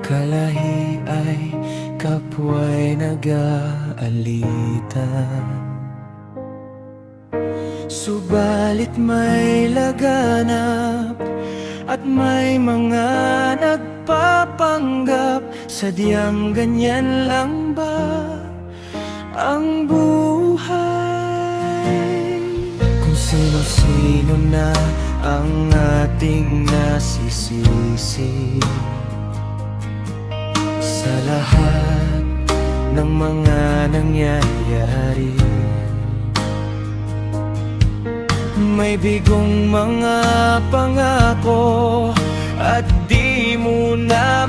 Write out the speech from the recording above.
Kalahi ay kapwa'y nag-aalitan, subalit may laganap at may mga nagpapanggap. Sadyang ganyan lang ba ang buhay? Kung sino-sino na ang ating nasisisi sa lahat ng mga nangyayari. May bigong mga pangako at di mo na